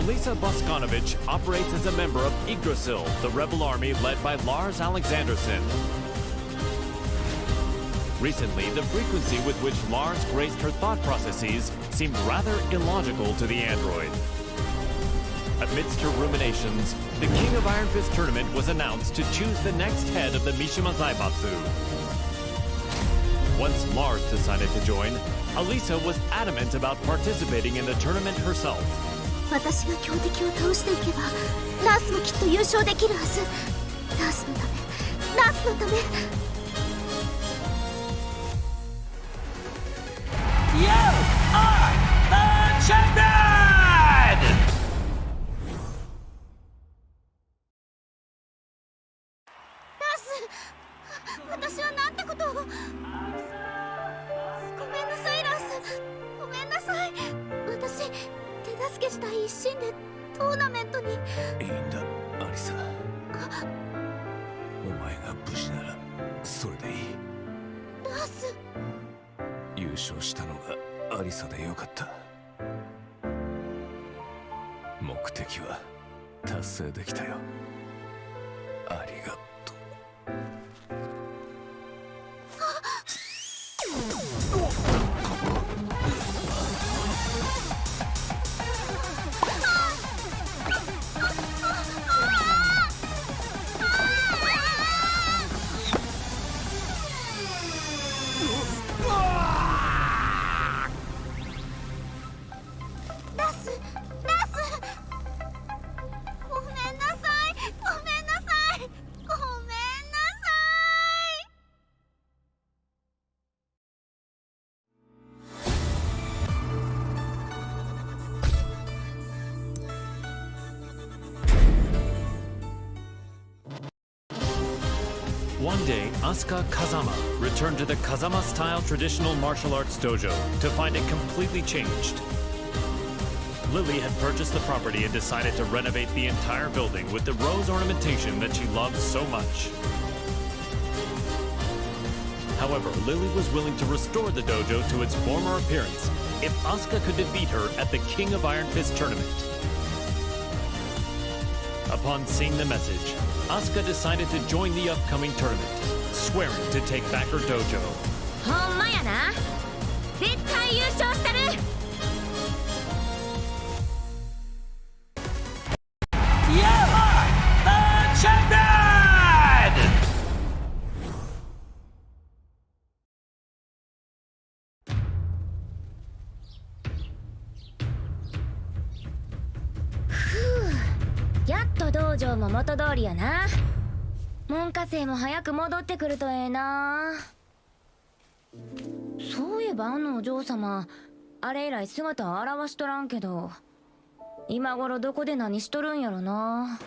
Alisa Boskanovich operates as a member of Yggdrasil, the rebel army led by Lars Alexanderson. Recently, the frequency with which Lars graced her thought processes seemed rather illogical to the android. Amidst her ruminations, the King of Iron Fist tournament was announced to choose the next head of the Mishima Zaibatsu. Once Lars decided to join, Alisa was adamant about participating in the tournament herself. 私が強敵を倒していけばナースもきっと優勝できるはず。ナースのため、ナースのため。You are the champion! ナース、私はなんてことを。ごめんなさいラース、ごめんなさい。私手助けしたい一心でトーナメントに。いいんだアリサ、お前が無事ならそれでいい。ラース、優勝したのがアリサでよかった。目的は達成できたよ。ありがとう。One day, Asuka Kazama returned to the Kazama-style traditional martial arts dojo to find it completely changed. Lily had purchased the property and decided to renovate the entire building with the rose ornamentation that she loved so much. However, Lily was willing to restore the dojo to its former appearance if Asuka could defeat her at the King of Iron Fist tournament. Upon seeing the message, Asuka decided to join the upcoming tournament, swearing to take back her dojo. ほんまやな。絶対優勝したる。You are the champion! やっと道場も元通りやな。門下生も早く戻ってくるとええな。そういえばあのお嬢様、あれ以来姿を現しとらんけど、今頃どこで何しとるんやろな。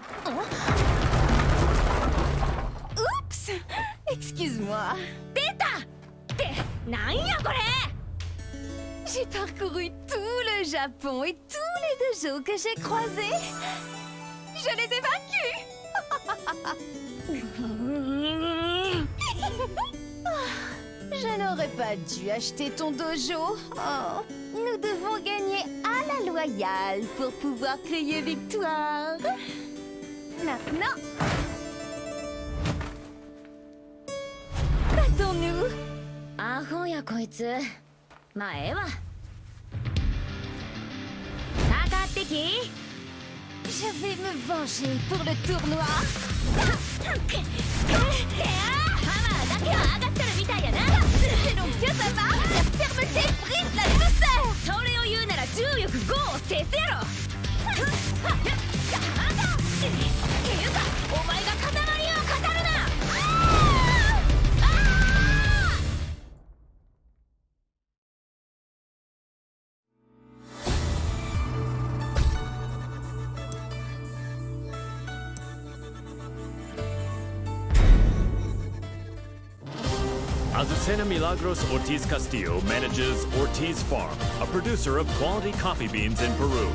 Oups! Excuse-moi. 出たってなんやこれ。 J'ai parcouru tout le Japon et tous les dojos que j'ai croisés. Je les ai vaincus. Je n'aurais pas dû acheter ton dojo. Oh, nous devons gagner à la loyale pour pouvoir crier victoire. Maintenant, battons-nous. アホやこいつ。まあええわ。かかってき。 Je vais me venger pour le tournoi. ハマーだけは上がってるみたいやな。 C'est donc que ça va. La fermeté brise la douceur. それを言うなら重力5を制すやろ。っていうかお前が塊を語るな。Azucena Milagros Ortiz Castillo manages Ortiz Farm, a producer of quality coffee beans in Peru.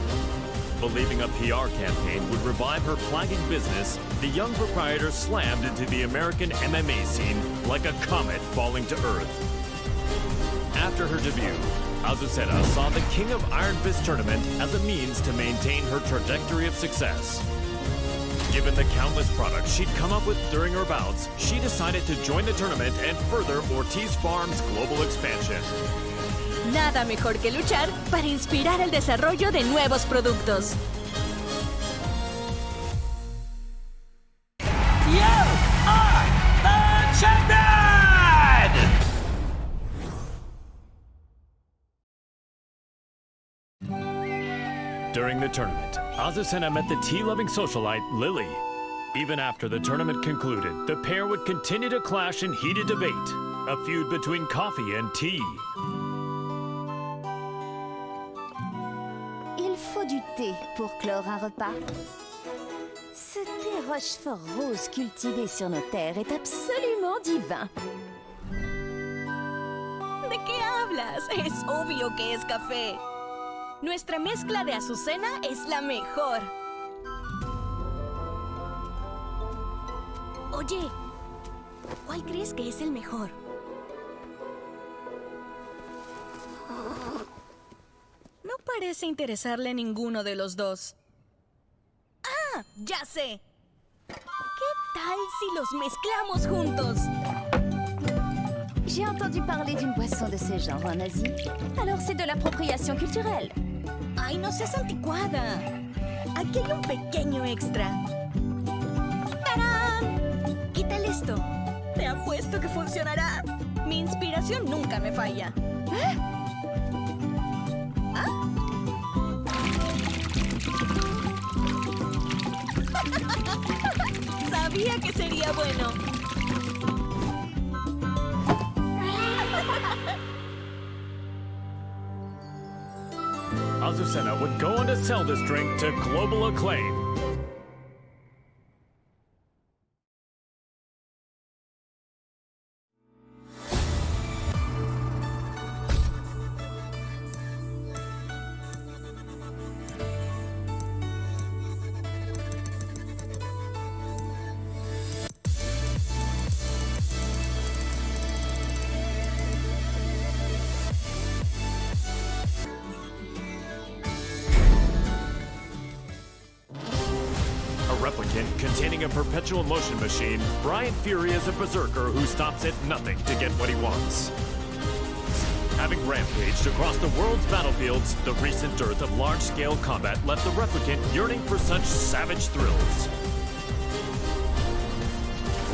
Believing a PR campaign would revive her flagging business, the young proprietor slammed into the American MMA scene like a comet falling to Earth. After her debut, Azucena saw the King of Iron Fist tournament as a means to maintain her trajectory of success. Given the countless products she'd come up with during her bouts, she decided to join the tournament and further Ortiz Farm's global expansion. Nada mejor que luchar para inspirar el desarrollo de nuevos productos. You are the champion! During the tournament, Azucena met the tea-loving socialite Lily. Even after the tournament concluded, the pair would continue to clash in heated debate, a feud between coffee and tea. Il faut du thé pour clore un repas. Ce thé Rochefort rose cultivé sur nos terres est absolument divin. ¿De qué hablas? Es obvio que es café. Nuestra mezcla de azucena es la mejor. Oye, ¿cuál crees que es el mejor? No parece interesarle ninguno de los dos. ¡Ah! ¡Ya sé! ¿Qué tal si los mezclamos juntos? J'ai entendu parler d'une boisson de ce genre en Asie. Alors c'est de l'appropriation culturelle. ¡Ay, no seas anticuada! Aquí hay un pequeño extra. ¡Tarán! ¿Qué tal esto? Te apuesto que funcionará. Mi inspiración nunca me falla. Sabía que sería bueno. Azucena would go on to sell this drink to global acclaim. Replicant containing a perpetual motion machine, Brian Fury is a berserker who stops at nothing to get what he wants. Having rampaged across the world's battlefields, the recent dearth of large-scale combat left the Replicant yearning for such savage thrills.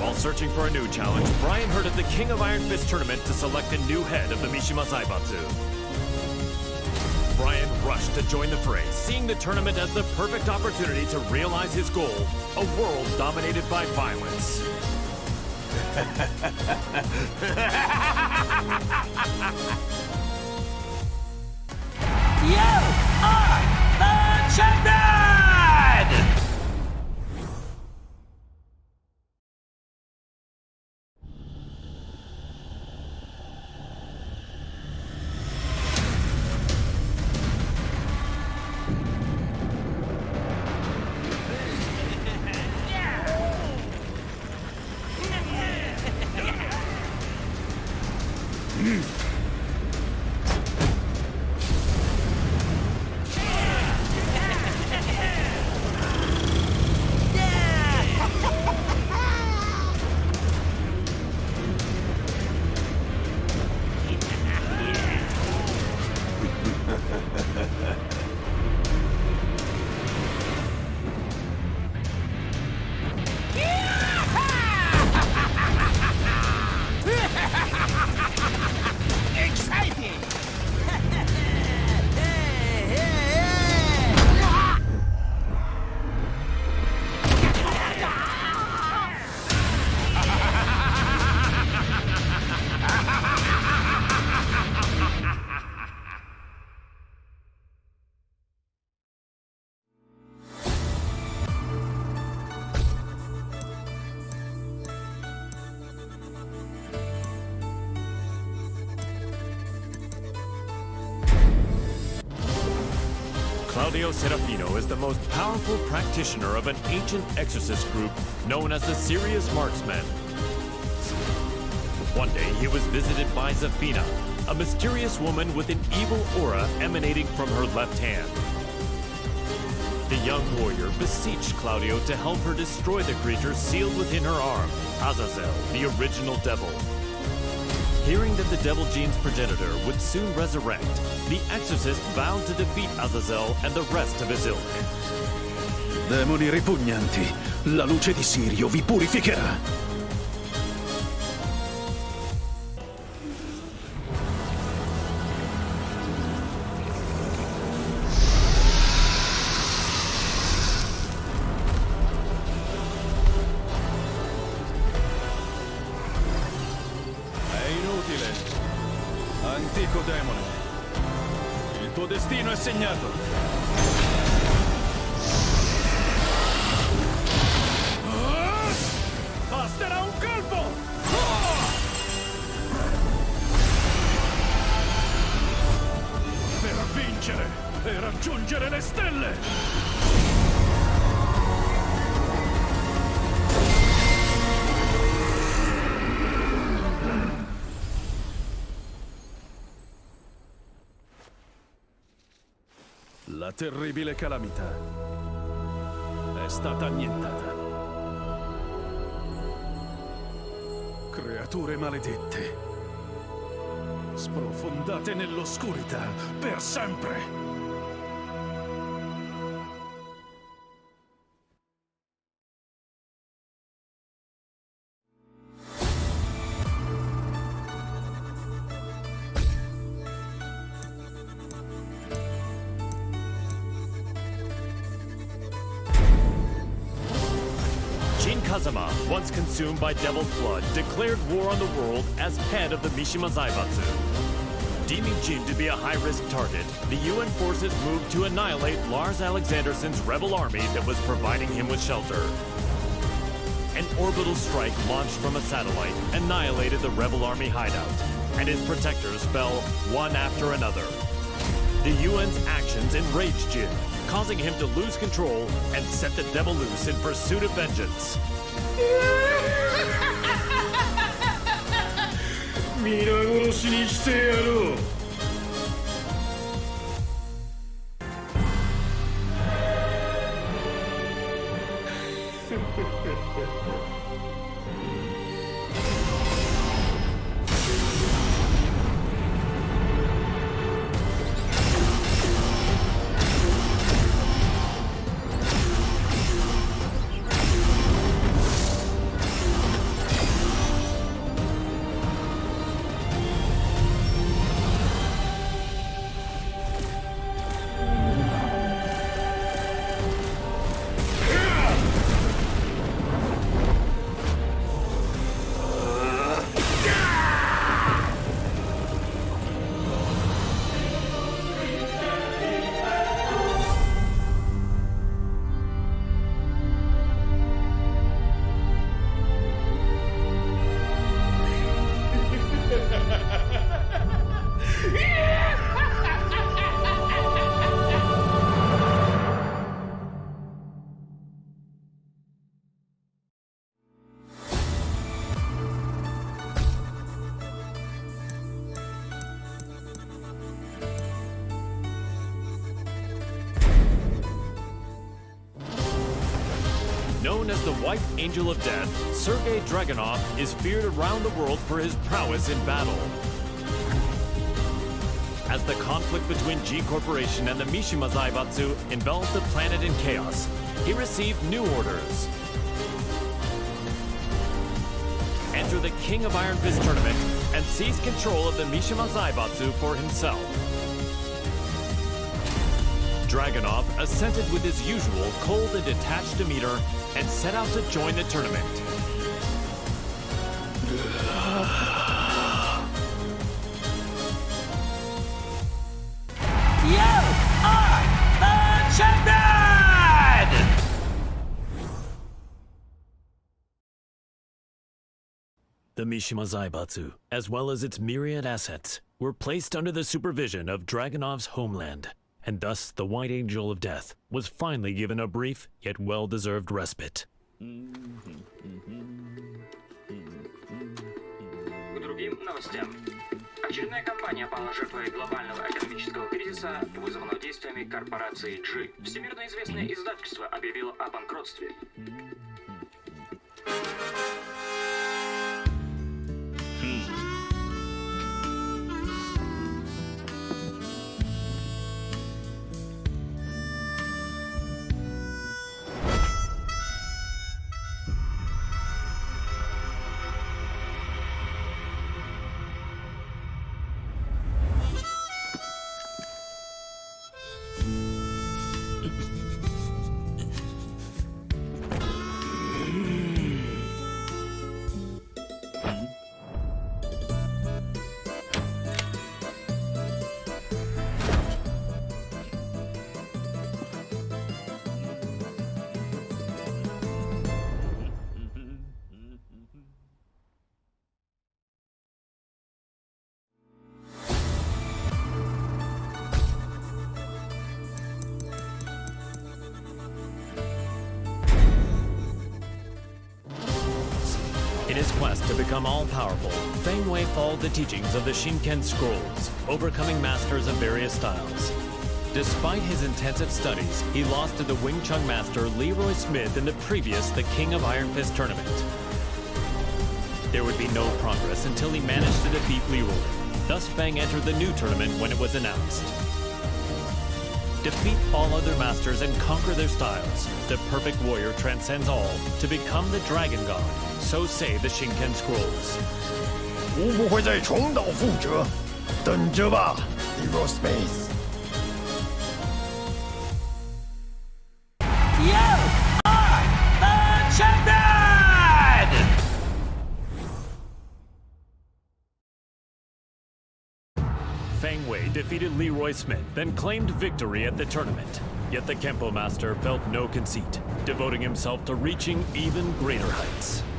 While searching for a new challenge, Brian heard of the King of Iron Fist tournament to select a new head of the Mishima Zaibatsu. Brian rushed to join the fray, seeing the tournament as the perfect opportunity to realize his goal, a world dominated by violence. You are the champion! Claudio Serafino is the most powerful practitioner of an ancient exorcist group known as the Serious Marksmen. One day he was visited by Zafina, a mysterious woman with an evil aura emanating from her left hand. The young warrior beseeched Claudio to help her destroy the creature sealed within her arm, Azazel, the original devil. Hearing that the devil gene's progenitor would soon resurrect, the exorcist vowed to defeat Azazel and the rest of his ilk. Demoni ripugnanti, la luce di Sirio vi purificherà. È inutile. Antico demone. Il tuo destino è segnato. Basterà un colpo! Per vincere e raggiungere le stelle! La terribile calamità è stata annientata. Creature maledette, sprofondate nell'oscurità per sempre. Kazama, once consumed by devil's blood, declared war on the world as head of the Mishima Zaibatsu. Deeming Jin to be a high-risk target, the UN forces moved to annihilate Lars Alexandersson's rebel army that was providing him with shelter. An orbital strike launched from a satellite annihilated the rebel army hideout, and his protectors fell one after another. The UN's actions enraged Jin, causing him to lose control and set the devil loose in pursuit of vengeance. 皆殺しにしてやろう。Known as the White Angel of Death, Sergei Dragunov is feared around the world for his prowess in battle. As the conflict between G Corporation and the Mishima Zaibatsu enveloped the planet in chaos, he received new orders. Enter the King of Iron Fist tournament and seize control of the Mishima Zaibatsu for himself. Dragunov assented with his usual cold and detached demeanor and set out to join the tournament. You are the champion! The Mishima Zaibatsu, as well as its myriad assets, were placed under the supervision of Dragunov's homeland, and thus the White Angel of Death was finally given a brief yet well-deserved respite. К другим новостям. Очередная компания пала жертвой глобального экономического кризиса, вызванного действиями корпорации G. Всемирно известное издательство объявило о банкротстве. In his quest to become all-powerful, Feng Wei followed the teachings of the Shinken Scrolls, overcoming masters of various styles. Despite his intensive studies, he lost to the Wing Chun master Leroy Smith in the previous The King of Iron Fist tournament. There would be no progress until he managed to defeat Leroy. Thus, Feng entered the new tournament when it was announced. Defeat all other masters and conquer their styles. The perfect warrior transcends all to become the Dragon God. So say the Shinken Scrolls. 无不会再重蹈覆辙，等着吧 ，Leroy Smith。 You are the champion! Feng Wei defeated Leroy Smith, then claimed victory at the tournament. Yet the Kempo Master felt no conceit, devoting himself to reaching even greater heights. "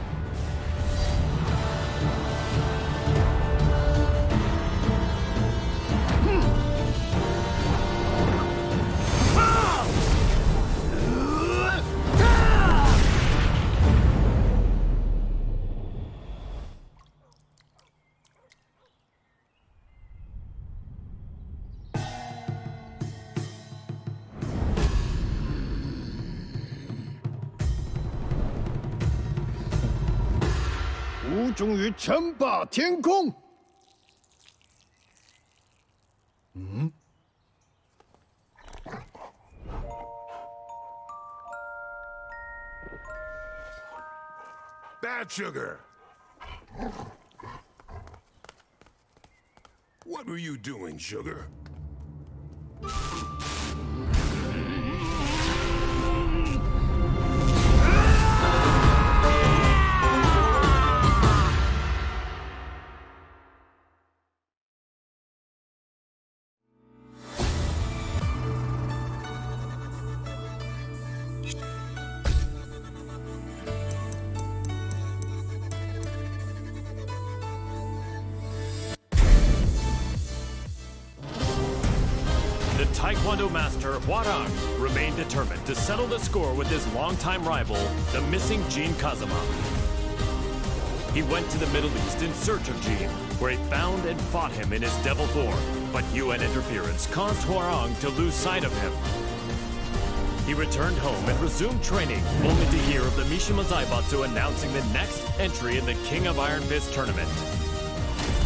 吾终于称霸天空。Bad sugar. What were you doing, sugar? The Taekwondo master Hwarang remained determined to settle the score with his longtime rival, the missing Jin Kazama. He went to the Middle East in search of Jin, where he found and fought him in his devil form, but UN interference caused Hwarang to lose sight of him. He returned home and resumed training, only to hear of the Mishima Zaibatsu announcing the next entry in the King of Iron Fist tournament.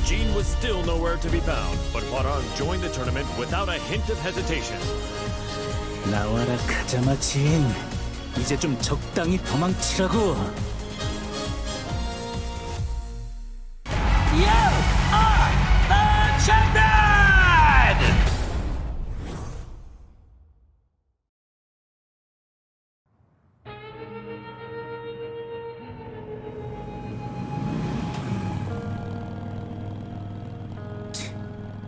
Jin was still nowhere to be found, but Hwarang joined the tournament without a hint of hesitation. 나와라 가자마 진. 이제 좀 적당히 도망치라고. You are the champion!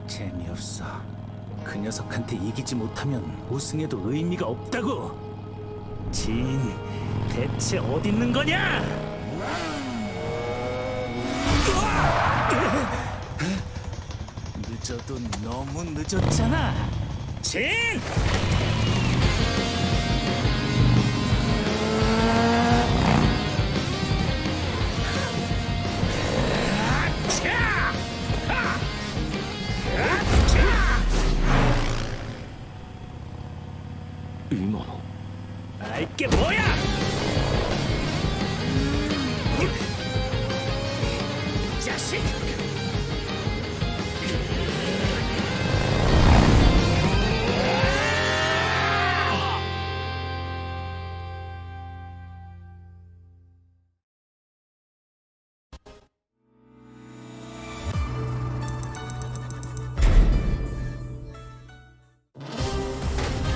재미없어. 그 녀석한테 이기지 못하면 우승해도 의미가 없다고. 진, 대체 어디 있는 거냐? 늦어도 너무 늦었잖아. 진! 今のあいっけ坊や邪神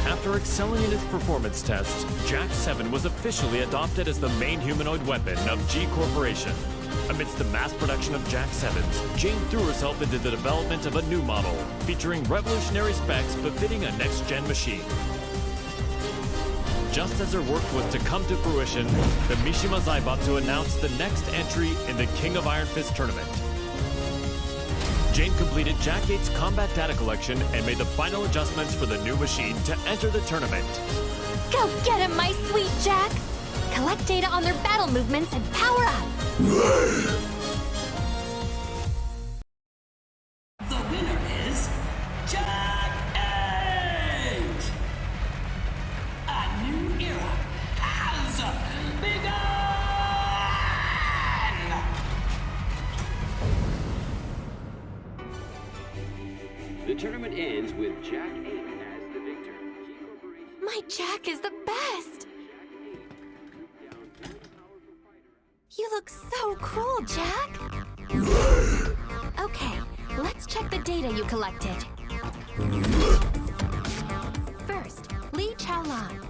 After excelling in its performance tests, Jack 7 was officially adopted as the main humanoid weapon of G Corporation. Amidst the mass production of Jack 7s, Jane threw herself into the development of a new model, featuring revolutionary specs befitting a next-gen machine. Just as her work was to come to fruition, the Mishima Zaibatsu announced the next entry in the King of Iron Fist tournament. Jane completed Jack 8's combat data collection and made the final adjustments for the new machine to enter the tournament. Go get him, my sweet Jack! Collect data on their battle movements and power up! The winner is Jack 8! A new era has begun! The tournament ends with Jack 8 as the victor. My Jack is the best! You look so cool, Jack! Okay, let's check the data you collected. First, Li Chaolan.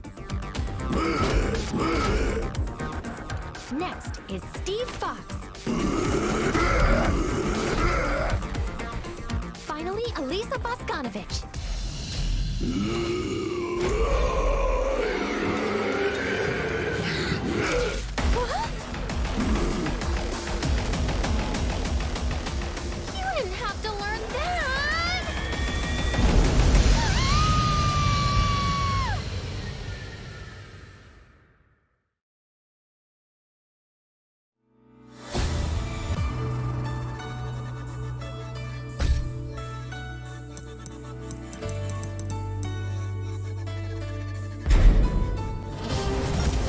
Next is Steve Fox. Finally, Elisa Boskanovich. What? You didn't have to learn that!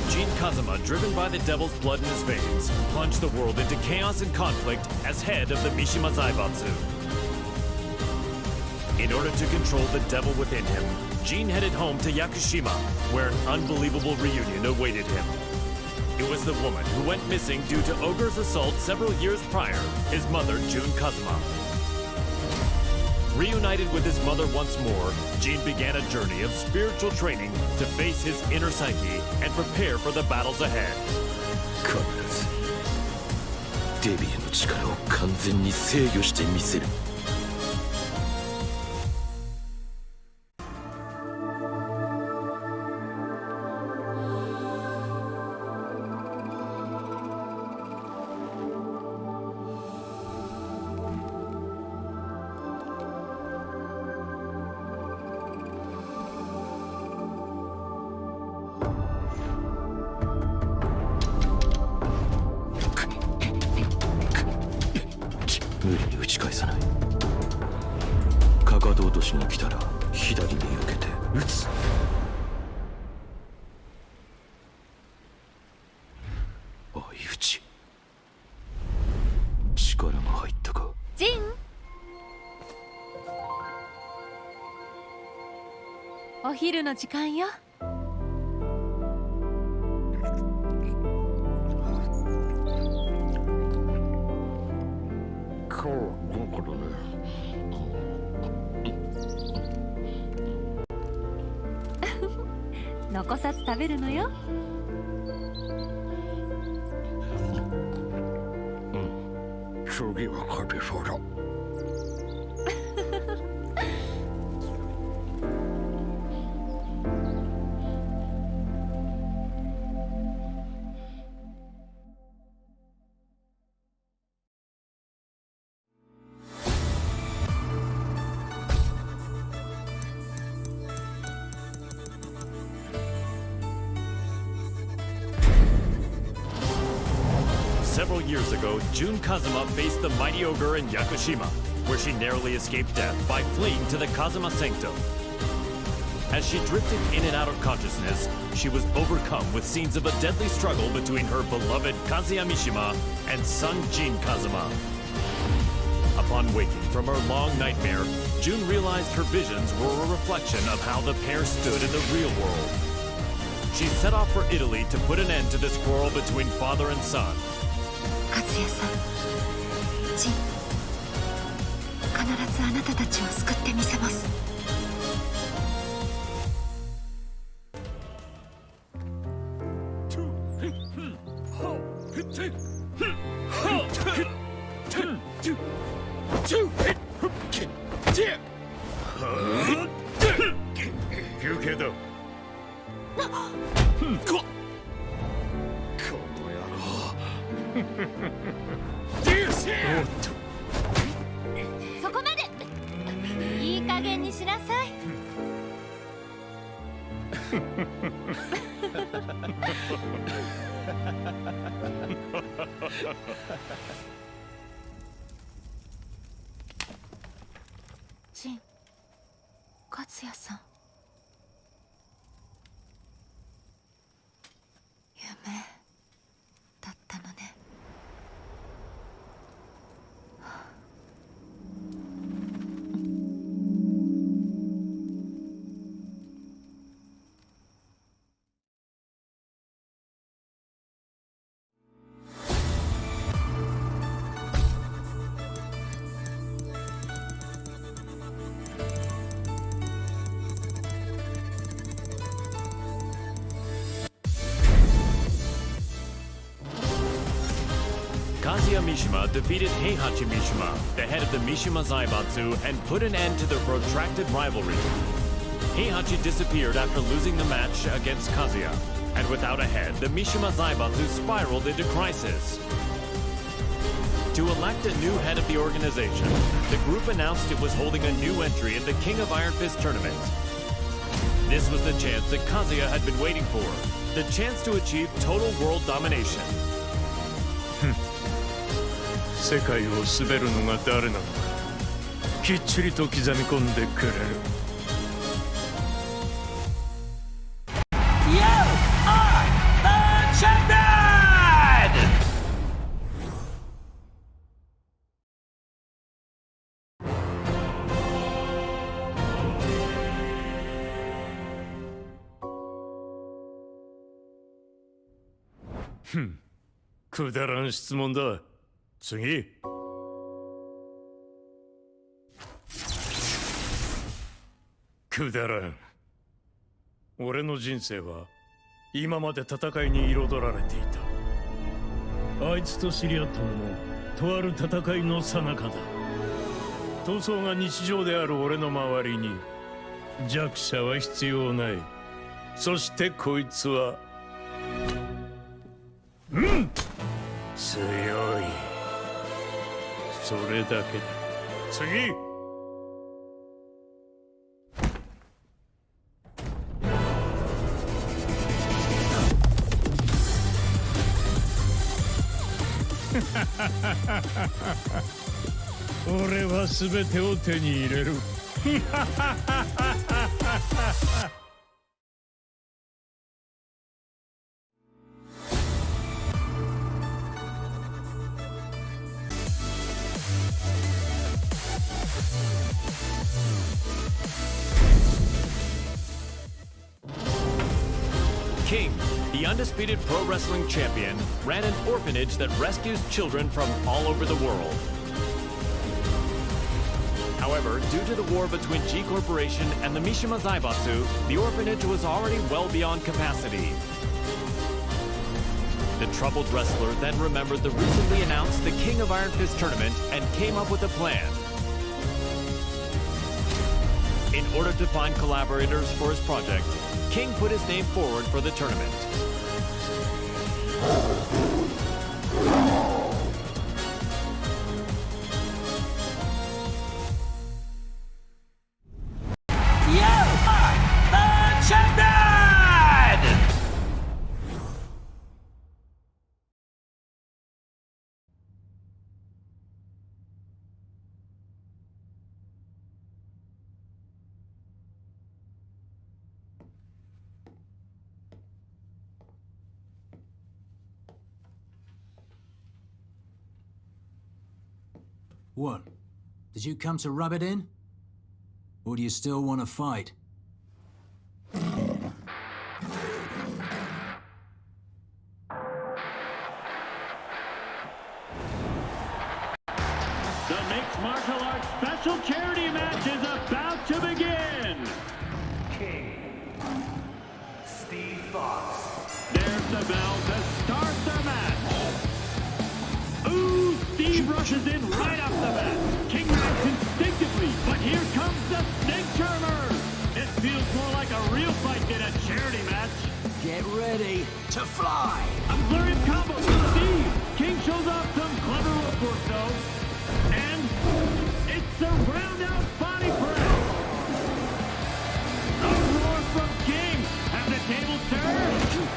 Gene Kazama, driven by the devil's blood in his veins, plunged the world into chaos and conflict as head of the Mishima Zaibatsu. In order to control the devil within him, Gene headed home to Yakushima, where an unbelievable reunion awaited him. It was the woman who went missing due to Ogre's assault several years prior, his mother, June Kazama. Reunited with his mother once more, Gene began a journey of spiritual training to face his inner psyche and prepare for the battles ahead. 必ずデビューの力を完全に制御してみせる。無理に打ち返さない。かかと落としに来たら左に避けて打つ。相打ち。力が入ったか。ジン！お昼の時間よ。残さず食べるのよ。次は勝てそうだ。Several years ago, June Kazama faced the mighty ogre in Yakushima, where she narrowly escaped death by fleeing to the Kazama Sanctum. As she drifted in and out of consciousness, she was overcome with scenes of a deadly struggle between her beloved Kazuya Mishima and son Jin Kazama. Upon waking from her long nightmare, June realized her visions were a reflection of how the pair stood in the real world. She set off for Italy to put an end to this quarrel between father and son. 和也さん、ジン、必ずあなたたちを救ってみせます。休憩だ。そこまで。いい加減にしなさい。ジン、勝也さん。夢だったのね。Kazuya Mishima defeated Heihachi Mishima, the head of the Mishima Zaibatsu, and put an end to their protracted rivalry. Heihachi disappeared after losing the match against Kazuya, and without a head, the Mishima Zaibatsu spiraled into crisis. To elect a new head of the organization, the group announced it was holding a new entry in the King of Iron Fist tournament. This was the chance that Kazuya had been waiting for, the chance to achieve total world domination. 世界を滑るのが誰なのかきっちりと刻み込んでくれる。 You are the champion! Hm. くだらん質問だ。次。くだらん。俺の人生は今まで戦いに彩られていた。あいつと知り合ったのもとある戦いの最中だ。闘争が日常である俺の周りに弱者は必要ない。そしてこいつは強い。それだけだ。次。俺は全てを手に入れる。King, the undisputed pro wrestling champion, ran an orphanage that rescues children from all over the world. However, due to the war between G Corporation and the Mishima Zaibatsu, the orphanage was already well beyond capacity. The troubled wrestler then remembered the recently announced the King of Iron Fist tournament and came up with a plan. In order to find collaborators for his project, King put his name forward for the tournament. You are the champion! What? Did you come to rub it in? Or do you still want to fight? The mixed martial arts special charity match is about to begin! King. Steve Fox. There's the bell to start the match! Ooh, Steve rushes in right off the bat! King reacts instinctively, but here comes the snake charmer! It feels more like a real fight than a charity match! Get ready to fly! A flurry of combos from Steve! King shows off some clever footwork though. And it's a round-out body press! A roar from King! Have the tables turned?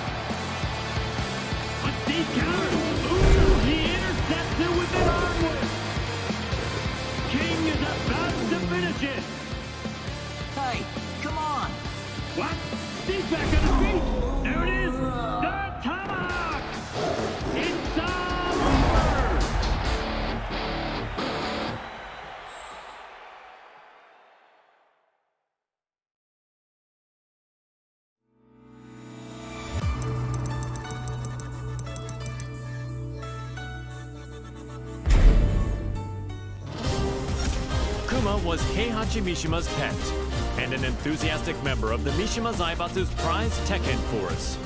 But Steve counters! Ooh, he intercepts it with an arm whip! King is about to finish it! Hey, come on! What? Steve's back on his feet! There it is! The tomahawk! It's over! Kuma was Heihachi Mishima's pet, and an enthusiastic member of the Mishima Zaibatsu's prize Tekken force.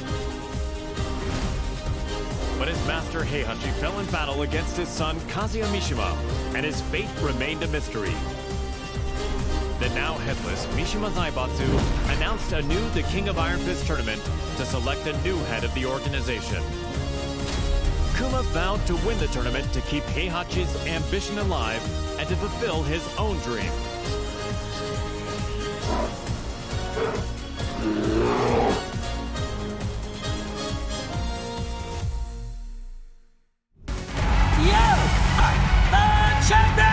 But his master Heihachi fell in battle against his son Kazuya Mishima, and his fate remained a mystery. The now headless Mishima Zaibatsu announced anew the King of Iron Fist tournament to select a new head of the organization. Kuma vowed to win the tournament to keep Heihachi's ambition alive and to fulfill his own dream. You are the champion!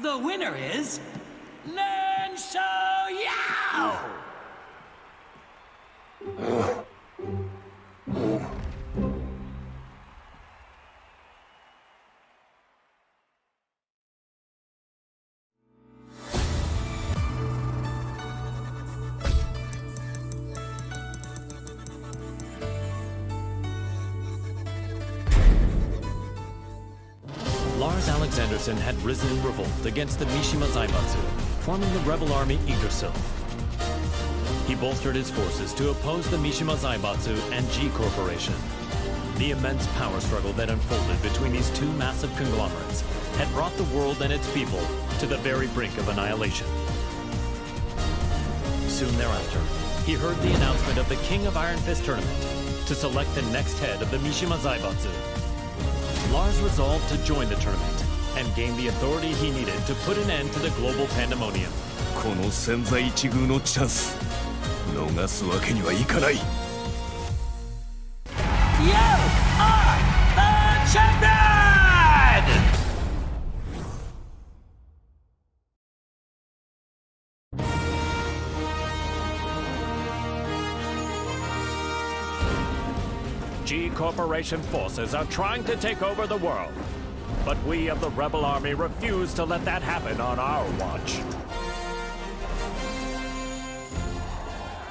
The winner is Nen Shou Yao! Lars Alexanderson had risen in revolt against the Mishima Zaibatsu, forming the rebel army Yggdrasil. He bolstered his forces to oppose the Mishima Zaibatsu and G Corporation. The immense power struggle that unfolded between these two massive conglomerates had brought the world and its people to the very brink of annihilation. Soon thereafter, he heard the announcement of the King of Iron Fist tournament to select the next head of the Mishima Zaibatsu. Lars resolved to join the tournament and gain the authority he needed to put an end to the global pandemonium. この千載一遇のチャンス逃すわけにはいかない。 You are the champion! G Corporation forces are trying to take over the world, but we of the Rebel Army refuse to let that happen on our watch.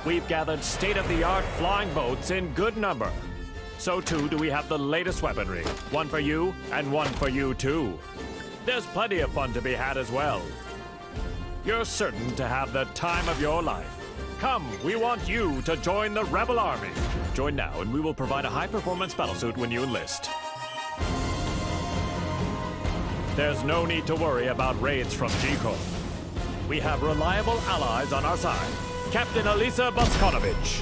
We've gathered state-of-the-art flying boats in good number. So too do we have the latest weaponry, one for you and one for you too. There's plenty of fun to be had as well. You're certain to have the time of your life. Come, we want you to join the Rebel Army. Join now and we will provide a high-performance battlesuit when you enlist. There's no need to worry about raids from G-Corps. We have reliable allies on our side. Captain Elisa Boskonovich.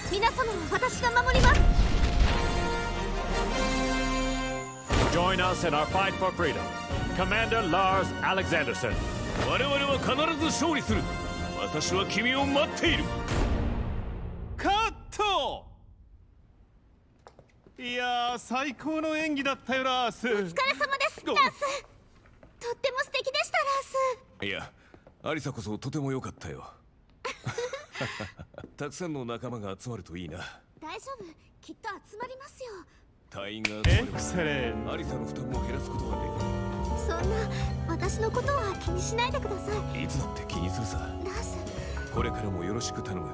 皆様は私が守ります。 Join us in our fight for freedom. Commander Lars Alexanderson. 我々は必ず勝利する。私は君を待っている。カット。いやー、最高の演技だったよ、ラース。お疲れ様です、ラース。とっても素敵でした、ラース。いや、アリサこそとても良かったよ。たくさんの仲間が集まるといいな。大丈夫、きっと集まりますよ。隊員が集まればアリサの負担も減らすことができる。そんな私のことは気にしないでください。いつだって気にするさ。ラース、これからもよろしく頼む。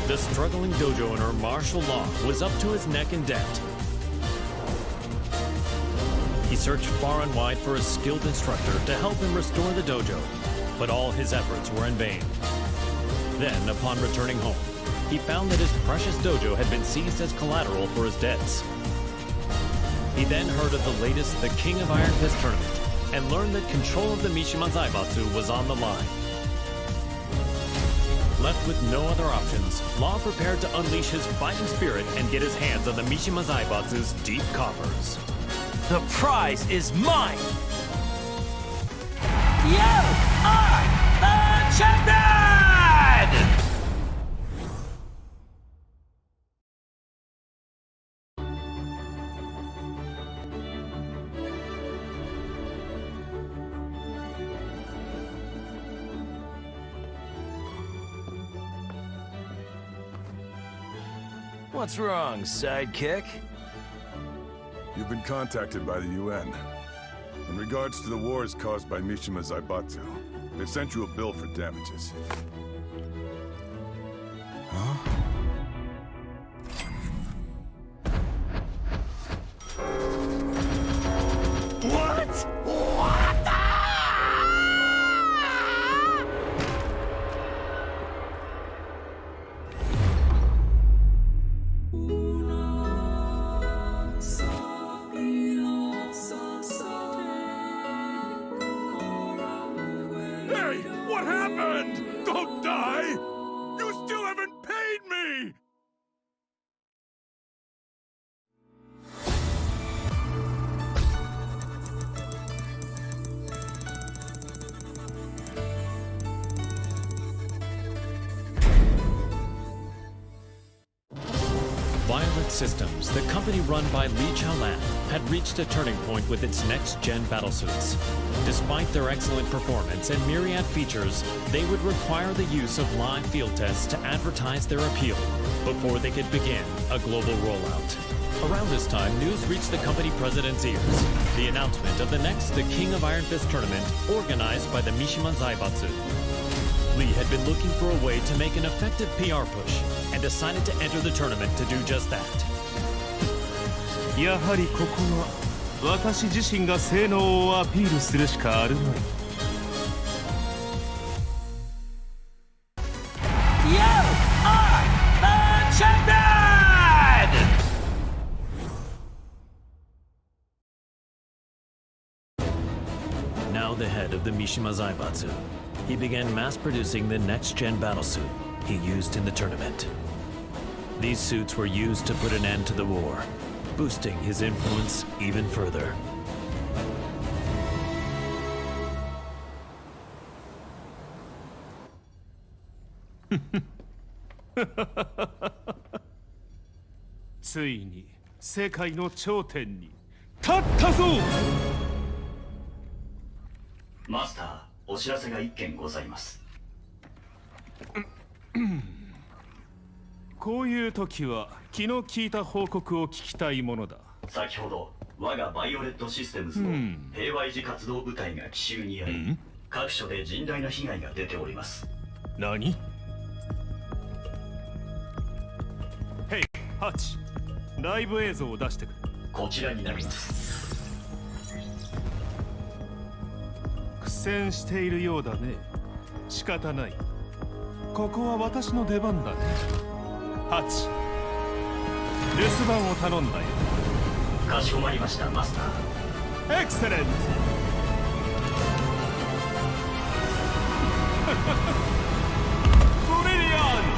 The struggling dojo owner, Martial Law, was up to his neck in debt. He searched far and wide for a skilled instructor to help him restore the dojo, but all his efforts were in vain. Then, upon returning home, he found that his precious dojo had been seized as collateral for his debts. He then heard of the latest The King of Iron Fist tournament and learned that control of the Mishima Zaibatsu was on the line. Left with no other options, Law prepared to unleash his fighting spirit and get his hands on the Mishima Zaibatsu's deep coffers. The prize is mine! You are the champion! What's wrong, sidekick? You've been contacted by the UN. In regards to the wars caused by Mishima Zaibatsu, they sent you a bill for damages. Huh? What? What the? Hey, what happened? Don't die! You still haven't paid me! Violet Systems, the company run by Li Chaolan, had reached a turning point with its next-gen battlesuits. Despite their excellent performance and myriad features, they would require the use of live field tests to advertise their appeal before they could begin a global rollout. Around this time, news reached the company president's ears. The announcement of the next The King of Iron Fist tournament, organized by the Mishima Zaibatsu. Lee had been looking for a way to make an effective PR push and decided to enter the tournament to do just that. やはりここは私自身が性能をアピールするしかあるまい。You are the champion! Now the head of the Mishima Zaibatsu, he began mass-producing the next-gen battlesuit he used in the tournament. These suits were used to put an end to the war, boosting his influence even further. ついに世界の頂点に立ったぞ。マスター、お知らせが一件ございます。こういう時は気の利いた報告を聞きたいものだ。先ほど我がバイオレットシステムズの平和維持活動部隊が奇襲にあい、各所で甚大な被害が出ております。何？ヘイ、ハチ、ライブ映像を出してくれ。こちらになります。苦戦しているようだね。仕方ない。ここは私の出番だね。ハチ、留守番を頼んだよ。かしこまりました、マスター。エクセレント。ブリリアン。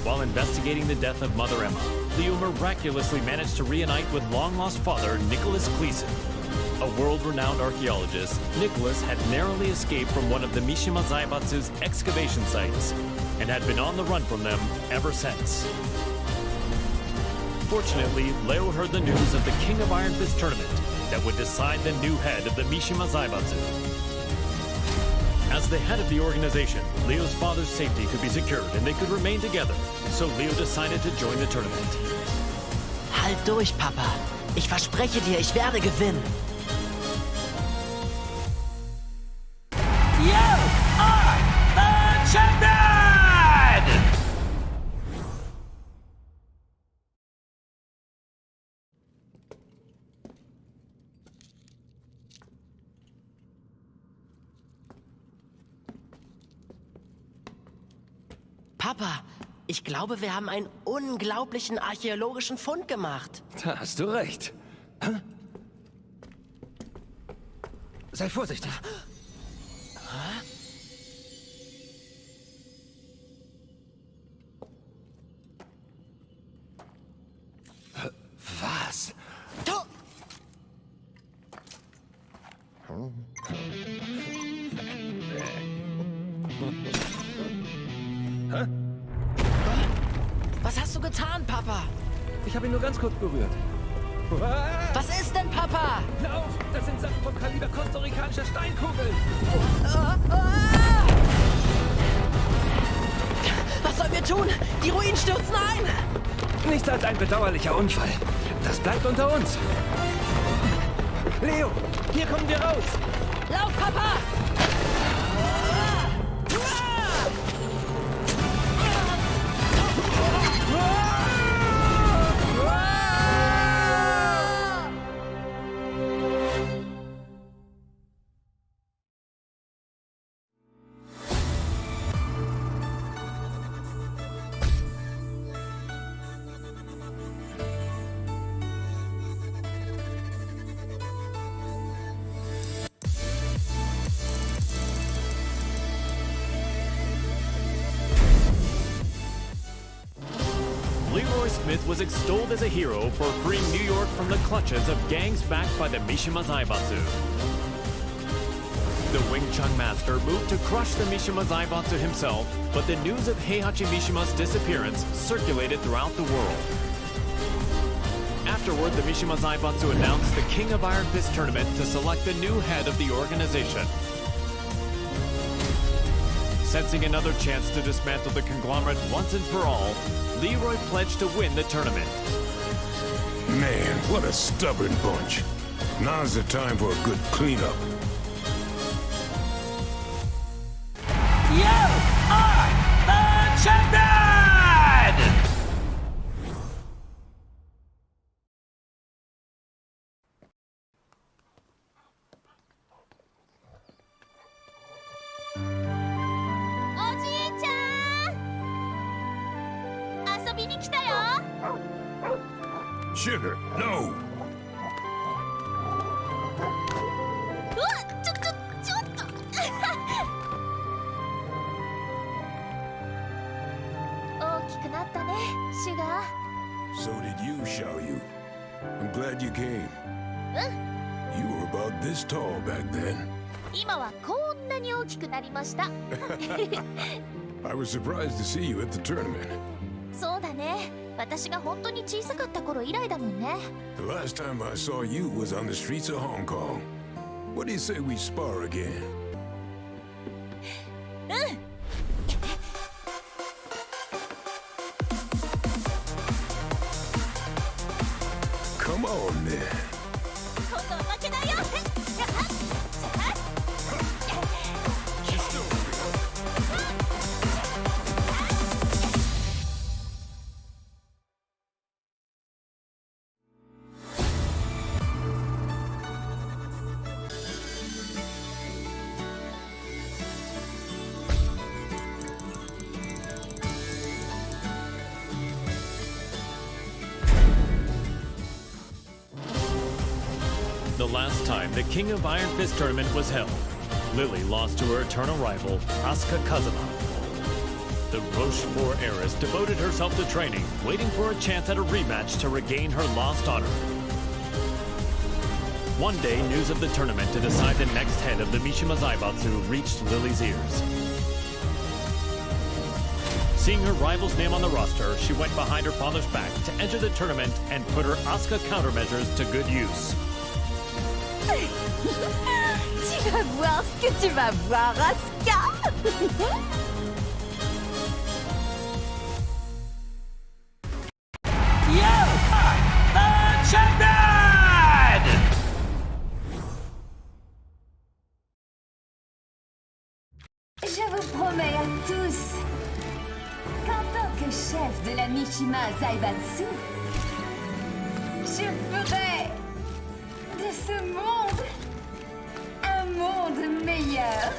While investigating the death of Mother Emma, Leo miraculously managed to reunite with long-lost father Nicholas Gleason. A world-renowned archaeologist, Nicholas had narrowly escaped from one of the Mishima Zaibatsu's excavation sites and had been on the run from them ever since. Fortunately, Leo heard the news of the King of Iron Fist tournament that would decide the new head of the Mishima Zaibatsu. As the head of the organization, Leo's father's safety could be secured and they could remain together, so Leo decided to join the tournament. Halt durch, Papa. Ich verspreche dir, ich werde gewinnen. You are the champion! Papa, ich glaube, wir haben einen unglaublichen archäologischen Fund gemacht. Da hast du recht. Sei vorsichtig. Was? Hä? Was hast du getan, Papa? Ich habe ihn nur ganz kurz berührt. Was ist denn, Papa? Lauf! Das sind Sachen vom Kaliber kostarikanischer Steinkugeln! Was sollen wir tun? Die Ruinen stürzen ein! Nichts als ein bedauerlicher Unfall. Das bleibt unter uns. Leo, hier kommen wir raus! Lauf, Papa! Smith was extolled as a hero for freeing New York from the clutches of gangs backed by the Mishima Zaibatsu. The Wing Chun master moved to crush the Mishima Zaibatsu himself, but the news of Heihachi Mishima's disappearance circulated throughout the world. Afterward, the Mishima Zaibatsu announced the King of Iron Fist tournament to select the new head of the organization. Sensing another chance to dismantle the conglomerate once and for all, Leroy pledged to win the tournament. Man, what a stubborn bunch. Now's the time for a good cleanup. You are the champion! Sugar, no! 大きくなったね、シュガー。 So did you, Xiaoyu. I'm glad you came. You were about this tall back then. 今はこんなに大きくなりました。I was surprised to see you at the tournament. そうだね。私が本当に小さかった頃以来だもんね。 The last time I saw you was on the streets of Hong Kong. What do you say we spar again? うん。 Come on, then. 今度は負けないよ。 The last time the King of Iron Fist tournament was held, Lily lost to her eternal rival, Asuka Kazama. The Rochefort heiress devoted herself to training, waiting for a chance at a rematch to regain her lost honor. One day, news of the tournament to decide the next head of the Mishima Zaibatsu reached Lily's ears. Seeing her rival's name on the roster, she went behind her father's back to enter the tournament and put her Asuka countermeasures to good use. Tu vas voir ce que tu vas voir, Asuka. You are the champion! Je vous promets à tous qu'en tant que chef de la Mishima Zaibatsu, je ferai de ce monde un monde meilleur.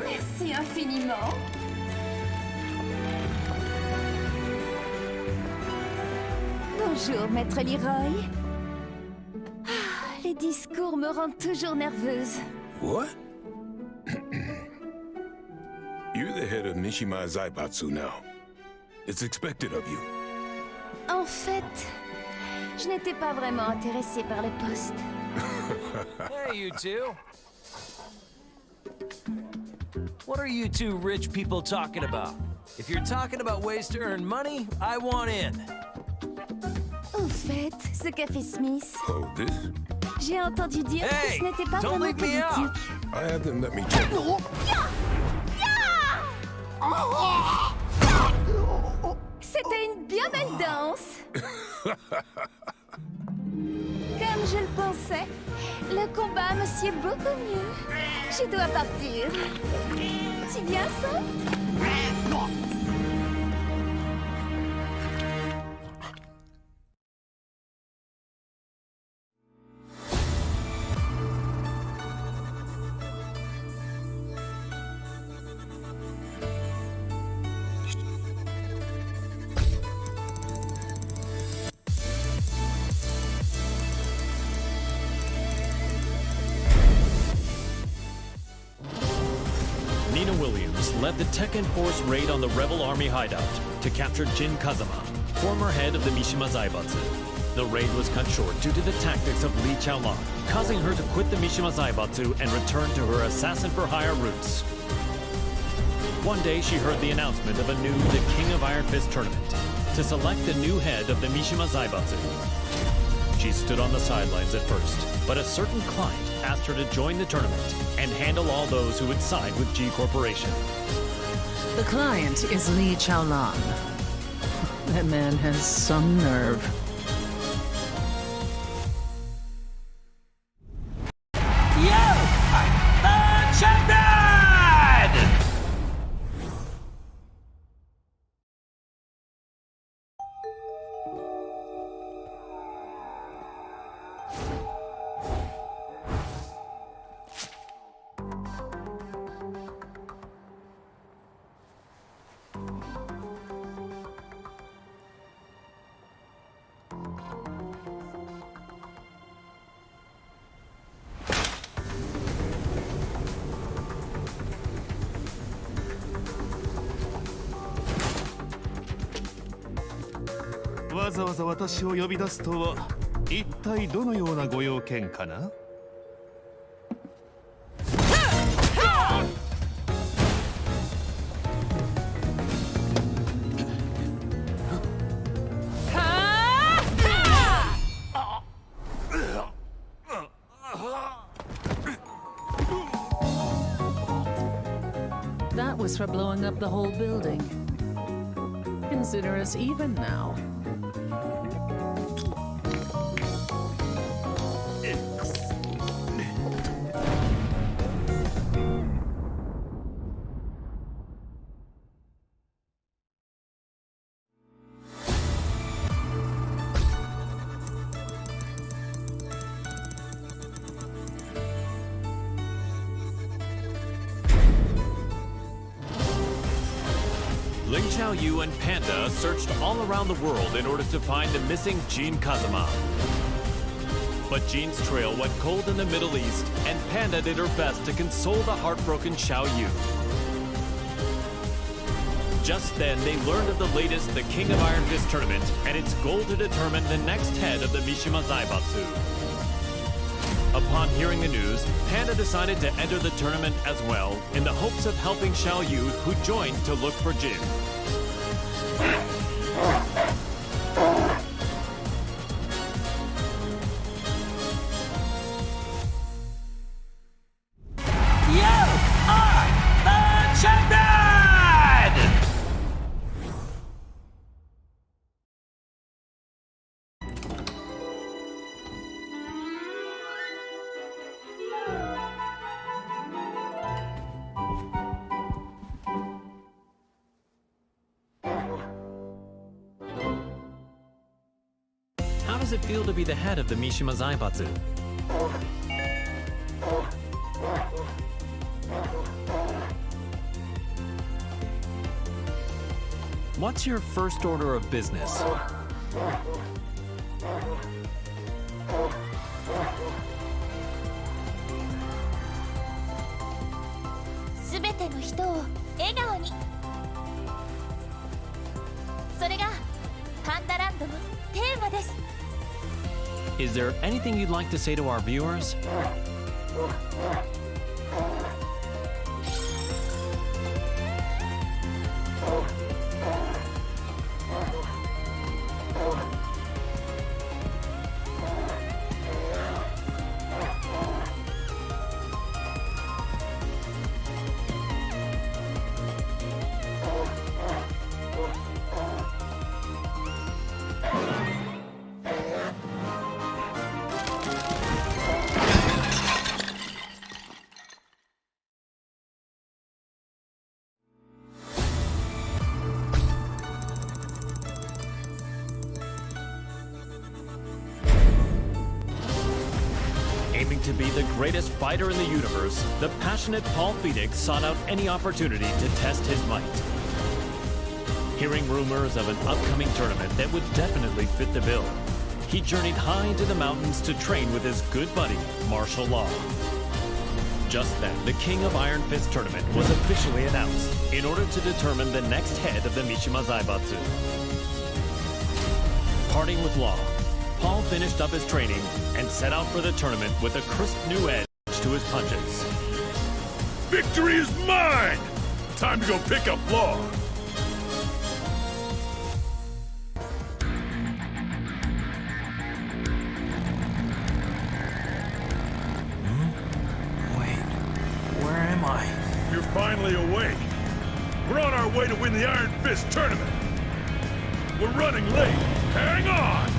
Merci infiniment. Bonjour, Maître Leroy. Les discours me rendent toujours nerveuse. What? You're the head of Mishima Zaibatsu now. It's expected of you. En fait, je n'étais pas vraiment intéressée par le poste. Hey, you two. What are you two rich people talking about? If you're talking about ways to earn money, I want in. Au fait, ce café Smith. Oh, this? J'ai entendu dire que ce n'était pas vraiment politique. I had them let me check. C'était une bien belle danse. Comme je le pensais, le combat me sied beaucoup mieux. Je dois partir. Tu viens, ça? Nina Williams led the Tekken Force raid on the rebel army hideout to capture Jin Kazama, former head of the Mishima Zaibatsu. The raid was cut short due to the tactics of Li Chaolan, causing her to quit the Mishima Zaibatsu and return to her assassin-for-hire roots. One day, she heard the announcement of a new The King of Iron Fist tournament to select the new head of the Mishima Zaibatsu. She stood on the sidelines at first, but a certain client asked her to join the tournament and handle all those who would side with G Corporation. The client is Li Chaolan. That man has some nerve. You are the champion! What? わざわざ私を呼び出すとは一体どのようなご用件かな。was for blowing up the whole building. Consider us even now. Ling Xiaoyu and Panda searched all around the world in order to find the missing Jin Kazama. But Jin's trail went cold in the Middle East, and Panda did her best to console the heartbroken Xiaoyu. Just then, they learned of the latest The King of Iron Fist tournament and its goal to determine the next head of the Mishima Zaibatsu. Upon hearing the news, Panda decided to enter the tournament as well, in the hopes of helping Xiaoyu, who joined to look for Jin. You are the champion! How does it feel to be the head of the Mishima Zaibatsu? What's your first order of business? すべての人を笑顔に。それがパンダランドのテーマです。 Is there anything you'd like to say to our viewers? Aiming to be the greatest fighter in the universe, the passionate Paul Phoenix sought out any opportunity to test his might. Hearing rumors of an upcoming tournament that would definitely fit the bill, he journeyed high into the mountains to train with his good buddy, Martial Law. Just then, the King of Iron Fist tournament was officially announced in order to determine the next head of the Mishima Zaibatsu. Parting with Law, Paul finished up his training and set out for the tournament with a crisp new edge to his punches. Victory is mine! Time to go pick up Law. Where am I? You're finally awake. We're on our way to win the Iron Fist tournament. We're running late. Hang on!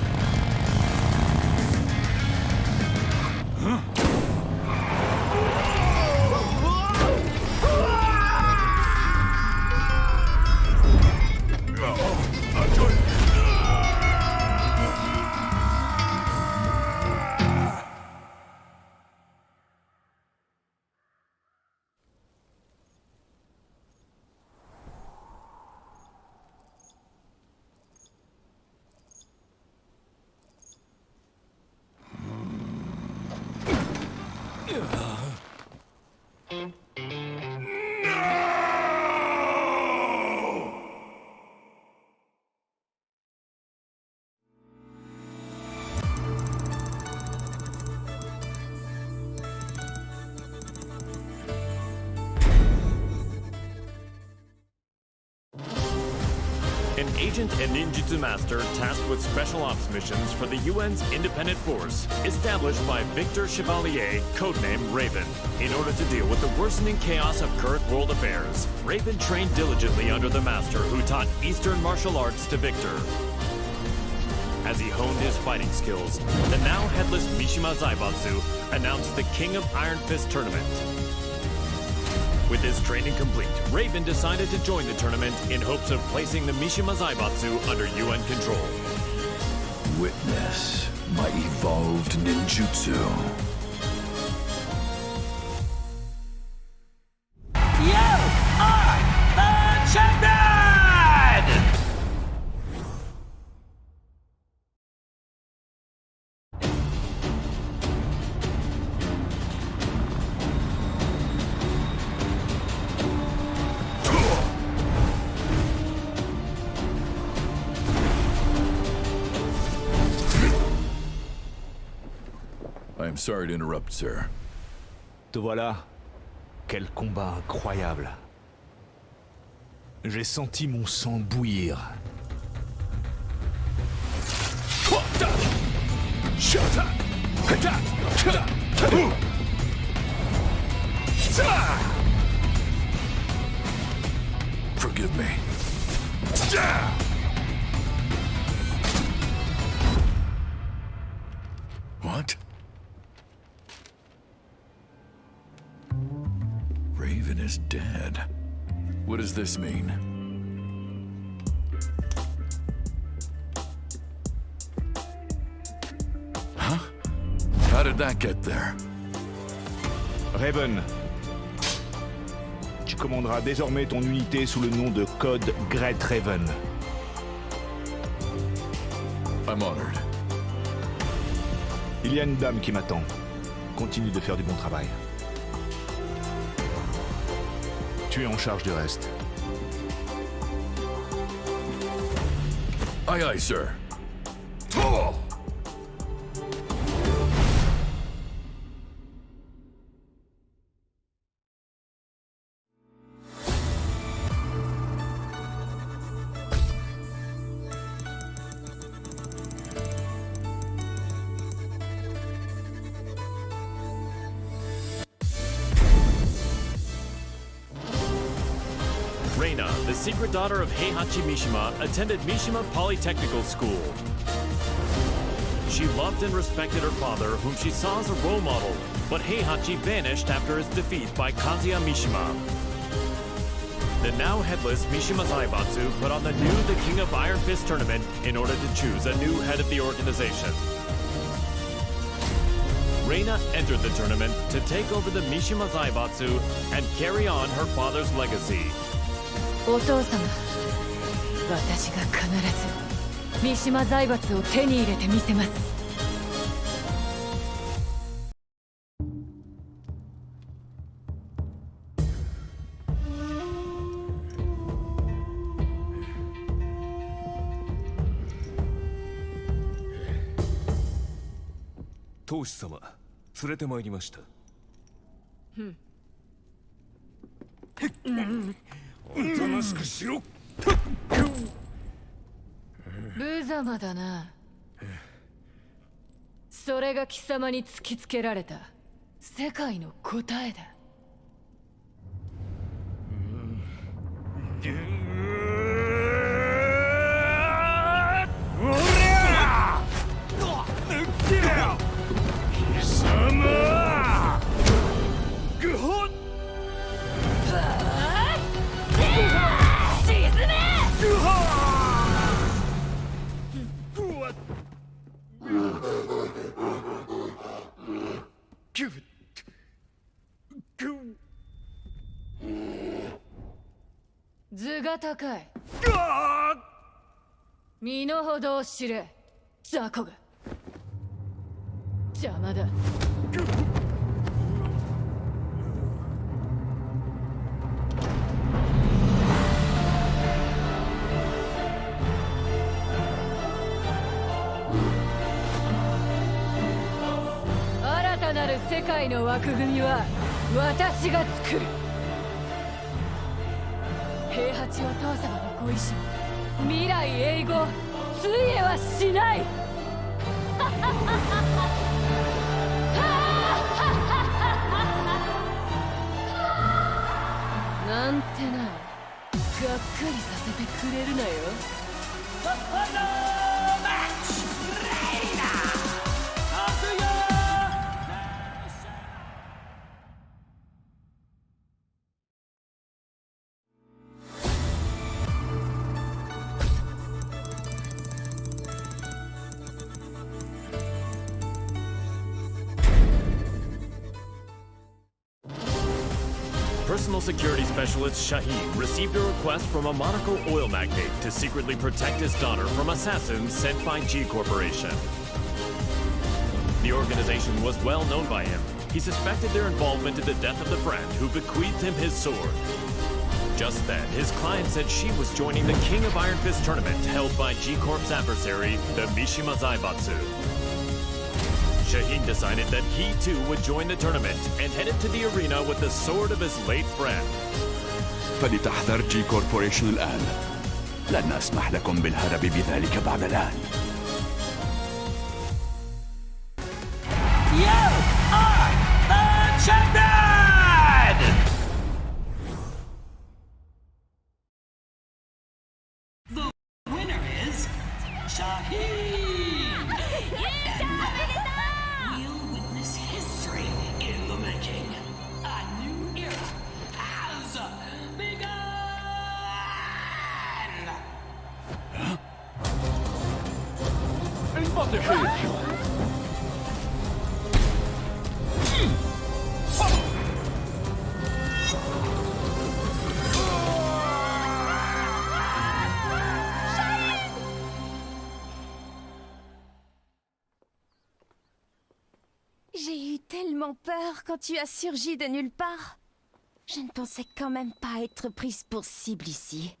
agent and ninjutsu master tasked with special ops missions for the UN's independent force, established by Victor Chevalier, codenamed Raven. In order to deal with the worsening chaos of current world affairs, Raven trained diligently under the master who taught Eastern martial arts to Victor. As he honed his fighting skills, the now headless Mishima Zaibatsu announced the King of Iron Fist tournament. With his training complete, Raven decided to join the tournament in hopes of placing the Mishima Zaibatsu under UN control. Witness my evolved ninjutsu. You are the champion! I am sorry to interrupt, sir. Te voilà. Quel combat incroyable. J'ai senti mon sang bouillir. Forgive me. What? Raven is dead. What does this mean? Huh? How did that get there? Raven, tu commanderas désormais ton unité sous le nom de code Great Raven. I'm honored. Il y a une dame qui m'attend. Continue de faire du bon travail. Tu es en charge du reste. Aye, aye, sir. Reina, the secret daughter of Heihachi Mishima, attended Mishima Polytechnical School. She loved and respected her father, whom she saw as a role model, but Heihachi vanished after his defeat by Kazuya Mishima. The now headless Mishima Zaibatsu put on the King of Iron Fist tournament in order to choose a new head of the organization. Reina entered the tournament to take over the Mishima Zaibatsu and carry on her father's legacy. お父様、私が必ず三島財閥を手に入れてみせます。当主様、連れてまいりました。おとなしくしろ。無様だな。それが貴様に突きつけられた世界の答えだ。図が高い。身の程を知れ、雑魚が。邪魔だ。新たなる世界の枠組みは私が作る。平八お父様のご意志未来永劫ついえはしない。なんてな、がっかりさせてくれるなよ。Personal security specialist Shaheen received a request from a Monaco oil magnate to secretly protect his daughter from assassins sent by G Corporation. The organization was well known by him. He suspected their involvement in the death of the friend who bequeathed him his sword. Just then, his client said she was joining the King of Iron Fist tournament held by G Corp's adversary, the Mishima Zaibatsu. Shaheen decided that he too would join the tournament and headed to the arena with the sword of his late friend. فلتحذر جي كوربوريشن الآن. لن أسمح لكم بالهرب بذلك بعد الآن. You are the champion! The winner is Shaheen! We'll witness history in the making. A new era has begun! J'ai eu tellement peur quand tu as surgi de nulle part. Je ne pensais quand même pas être prise pour cible ici.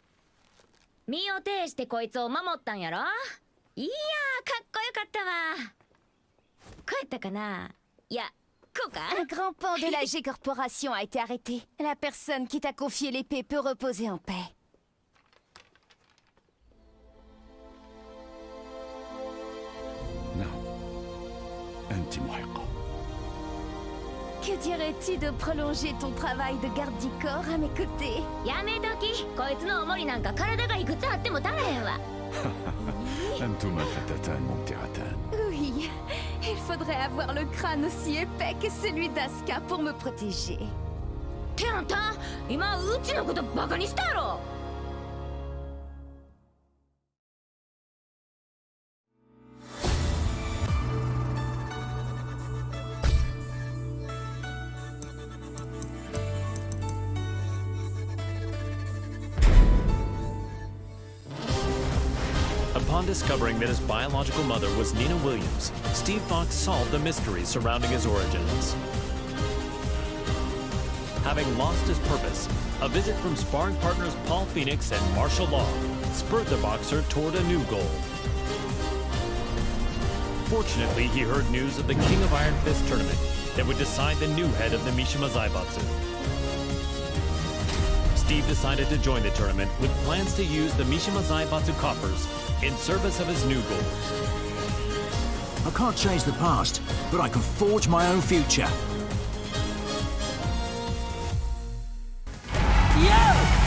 身を挺してこいつを守ったんやろ。いやー、かっこよかったわ。こうやったかな。いや、こうか。 Un grand pan de la G Corporation a été arrêté. La personne qui t'a confié l'épée peut reposer en paix. أنت محقة. Que dirais-tu de prolonger ton travail de garde du corps à mes côtés? やめとき。こいつのおもりなんか体がいくつあっても足らへんわ。أنتما فتاتان ممتعتان. Oui, il faudrait avoir le crâne aussi épais que celui d'Asuka pour me protéger. ってあんた、今うちのことバカにしたやろ。Upon discovering that his biological mother was Nina Williams, Steve Fox solved the mystery surrounding his origins. Having lost his purpose, a visit from sparring partners Paul Phoenix and martial law spurred the boxer toward a new goal. Fortunately, he heard news of the King of Iron Fist tournament that would decide the new head of the Mishima Zaibatsu. Steve decided to join the tournament with plans to use the Mishima Zaibatsu coffers in service of his new goal. I can't change the past, but I can forge my own future. You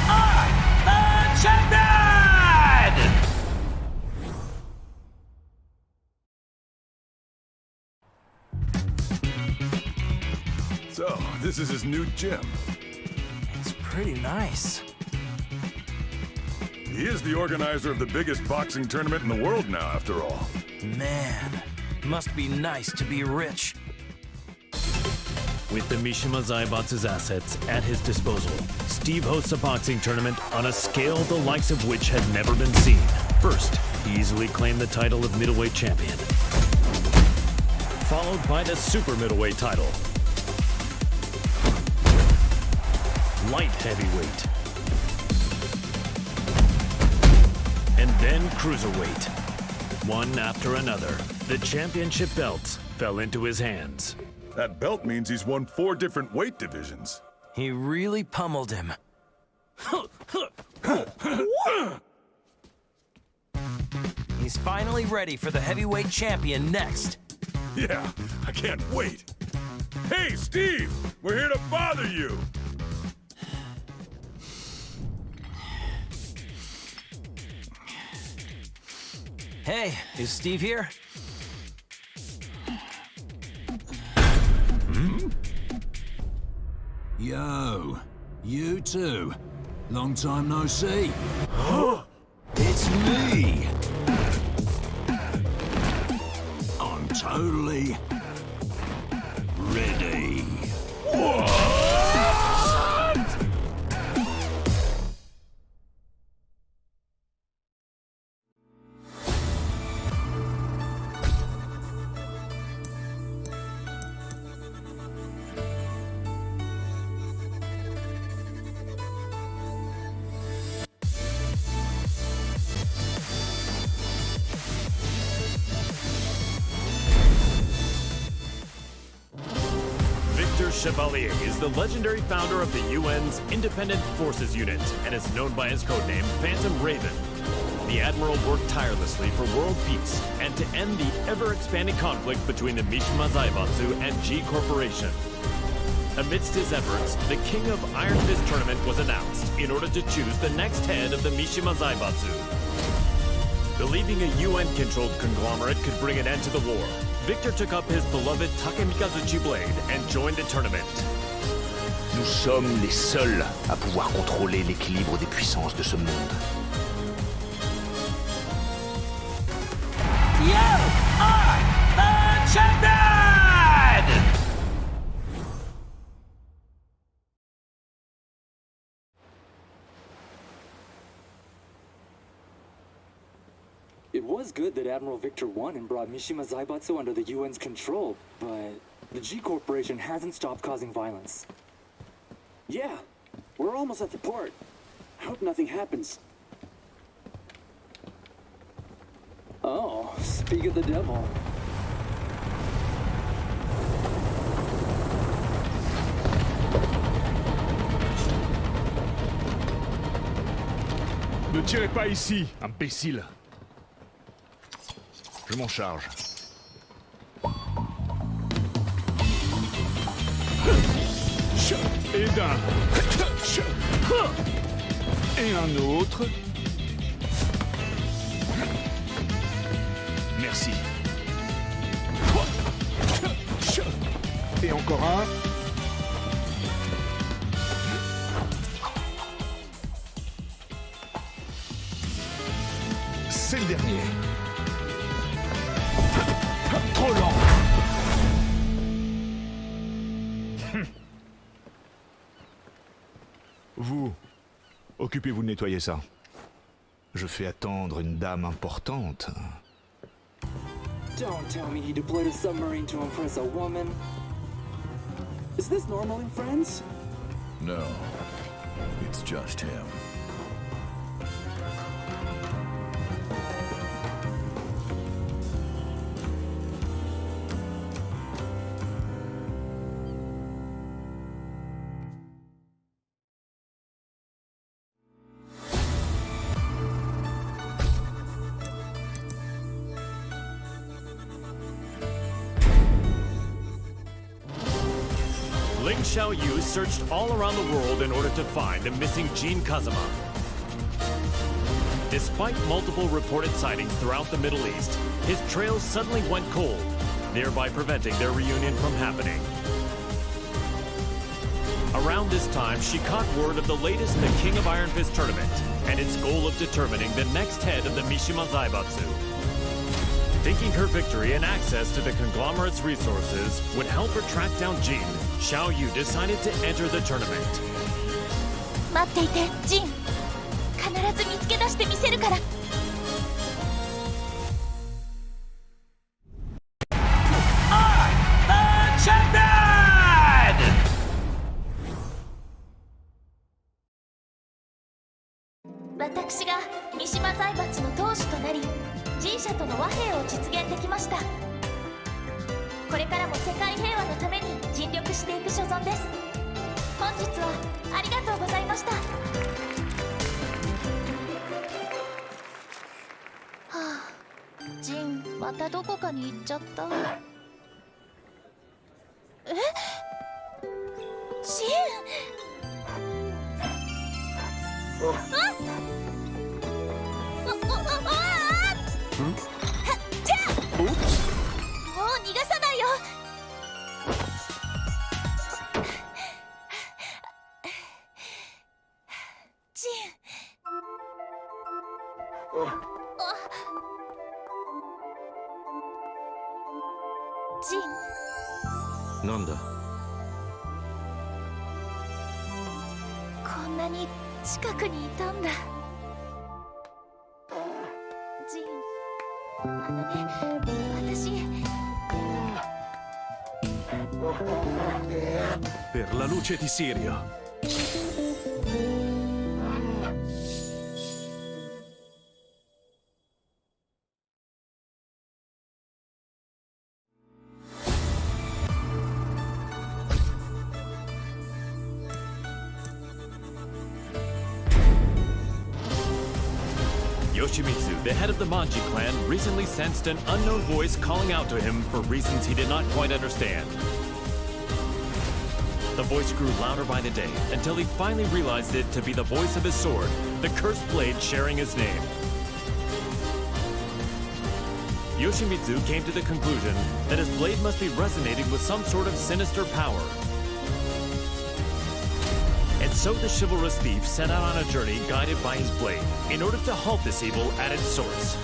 are the champion! So, this is his new gym. It's pretty nice. He is the organizer of the biggest boxing tournament in the world now, after all. Man, must be nice to be rich. With the Mishima Zaibatsu's assets at his disposal, Steve hosts a boxing tournament on a scale the likes of which had never been seen. First, he easily claimed the title of middleweight champion, followed by the super middleweight title, light heavyweight, and then cruiserweight. One after another, the championship belts fell into his hands. That belt means he's won 4 different weight divisions. He really pummeled him. He's finally ready for the heavyweight champion next. Yeah, I can't wait. Hey, Steve! We're here to bother you! Hey, is Steve here? Yo, you two. Long time no see. It's me. I'm totally ready. What? Chevalier is the legendary founder of the UN's Independent Forces Unit and is known by his codename Phantom Raven. The Admiral worked tirelessly for world peace and to end the ever-expanding conflict between the Mishima Zaibatsu and G Corporation. Amidst his efforts, the King of Iron Fist Tournament was announced in order to choose the next head of the Mishima Zaibatsu. Believing a UN-controlled conglomerate could bring an end to the war, Victor took up his beloved Takemikazuchi blade and joined the tournament. Nous sommes les seuls à pouvoir contrôler l'équilibre des puissances de ce monde. You are the champion! It was good that Admiral Victor won and brought Mishima Zaibatsu under the UN's control, but the G Corporation hasn't stopped causing violence. Yeah, we're almost at the port. I hope nothing happens. Oh, speak of the devil. Ne tirez pas ici, imbécile. Je m'en charge. Et d'un. Et un autre. Merci. Et encore un. C'est le dernier. Trop lent. Vous, occupez-vous de nettoyer ça. Je fais attendre une dame importante. Don't tell me he deployed a submarine to impress a woman. Is this normal in friends? No, it's just him. Ling Xiaoyu searched all around the world in order to find the missing Jin Kazama. Despite multiple reported sightings throughout the Middle East, his trail suddenly went cold, thereby preventing their reunion from happening. Around this time, she caught word of the latest The King of Iron Fist tournament and its goal of determining the next head of the Mishima Zaibatsu. Thinking her victory and access to the conglomerate's resources would help her track down Jin, Xiaoyu decided to enter the tournament. 待っていて、ジン。必ず見つけ出してみせるから。私が三島財閥の当主となり、G 社との和平を実現できました。これからも世界平和のために尽力していく所存です。本日はありがとうございました。はあ、またどこかに行っちゃった。え？ジン！もう逃がさないよ。ジン。ジン。なんだ？こんなに近くにいたんだ。ジン、私。Per la luce di Sirio. Yoshimitsu, the head of the Manji clan, recently sensed an unknown voice calling out to him for reasons he did not quite understand. The voice grew louder by the day until he finally realized it to be the voice of his sword, the cursed blade sharing his name. Yoshimitsu came to the conclusion that his blade must be resonating with some sort of sinister power. And so the chivalrous thief set out on a journey guided by his blade in order to halt this evil at its source.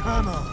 Come on.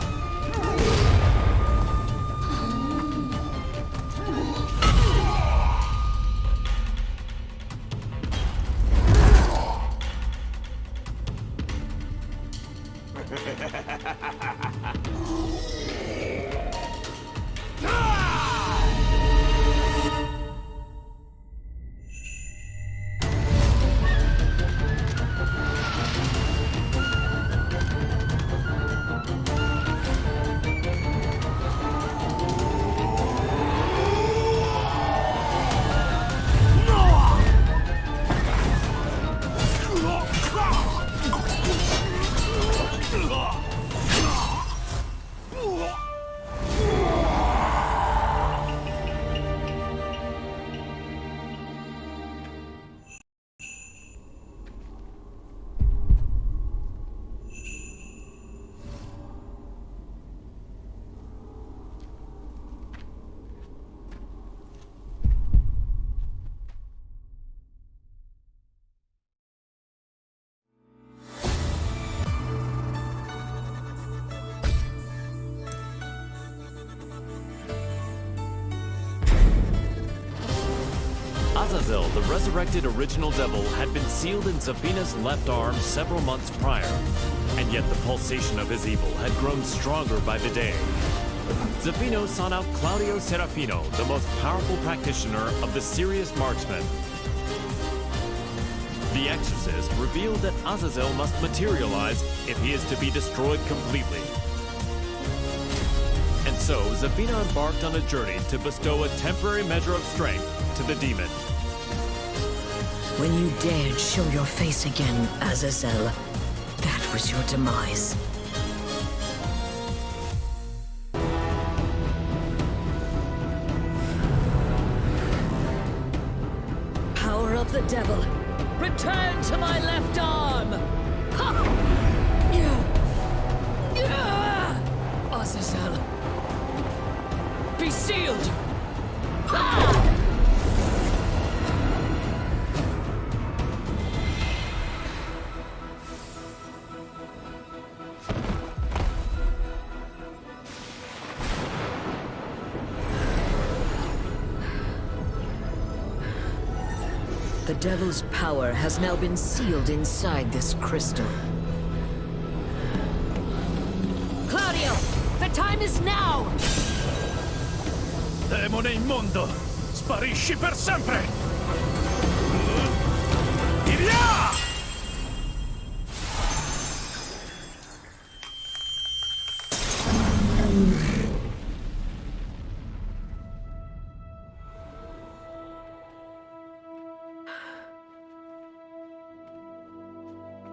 Azazel, the resurrected original devil, had been sealed in Zafina's left arm several months prior, and yet the pulsation of his evil had grown stronger by the day. Zafino sought out Claudio Serafino, the most powerful practitioner of the serious marksman. The exorcist revealed that Azazel must materialize if he is to be destroyed completely. And so, Zafina embarked on a journey to bestow a temporary measure of strength to the demon. When you dared show your face again, Azazel, that was your demise. Power of the devil, return to my left arm! Ha! Azazel, be sealed! Ha! The devil's power has now been sealed inside this crystal. Claudio, the time is now! Demone immondo! Sparisci per sempre! Via!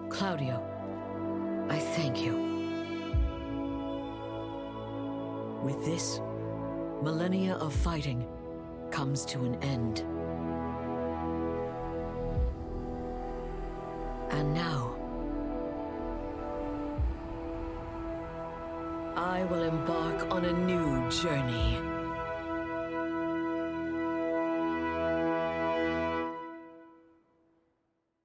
Claudio, I thank you. With this, millennia of fighting comes to an end. And now, I will embark on a new journey.